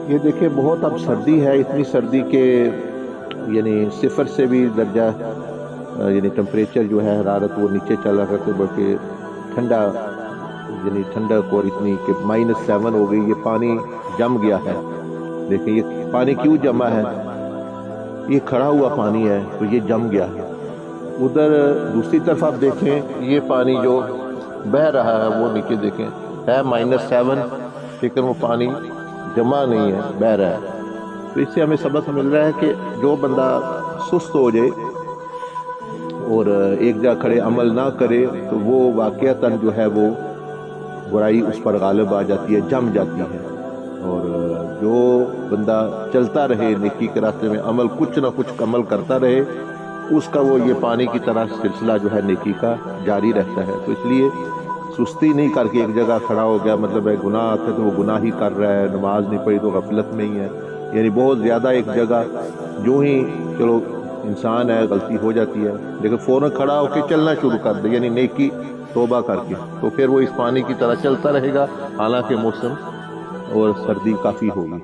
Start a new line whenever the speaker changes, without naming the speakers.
یہ دیکھیں بہت اب سردی ہے، اتنی سردی کے یعنی صفر سے بھی درجہ یعنی ٹمپریچر جو ہے حرارت وہ نیچے چلا کرتے، بلکہ ٹھنڈا یعنی ٹھنڈک اور اتنی کہ -7 ہو گئی، یہ پانی جم گیا ہے۔ دیکھیں یہ پانی کیوں جمع ہے؟ یہ کھڑا ہوا پانی ہے تو یہ جم گیا ہے۔ ادھر دوسری طرف آپ دیکھیں یہ پانی جو بہہ رہا ہے وہ نیچے دیکھیں ہے -7، لیکن وہ پانی جمع نہیں ہے، بہہ رہا ہے۔ تو اس سے ہمیں سبق مل رہا ہے کہ جو بندہ سست ہو جائے اور ایک جگہ کھڑے عمل نہ کرے تو وہ واقعتاً جو ہے وہ برائی اس پر غالب آ جاتی ہے، جم جاتی ہے۔ اور جو بندہ چلتا رہے نیکی کے راستے میں، عمل کچھ نہ کچھ عمل کرتا رہے، اس کا وہ یہ پانی کی طرح سلسلہ جو ہے نیکی کا جاری رہتا ہے۔ تو اس لیے سستی نہیں کر کے ایک جگہ کھڑا ہو گیا مطلب ہے گناہ آتے تو وہ گناہ ہی کر رہا ہے، نماز نہیں پڑھی تو غفلت میں ہی ہے، یعنی بہت زیادہ ایک جگہ جو ہی چلو انسان ہے غلطی ہو جاتی ہے لیکن فوراً کھڑا ہو کے چلنا شروع کر دے، یعنی نیکی توبہ کر کے، تو پھر وہ اس پانی کی طرح چلتا رہے گا، حالانکہ موسم اور سردی کافی ہوگی۔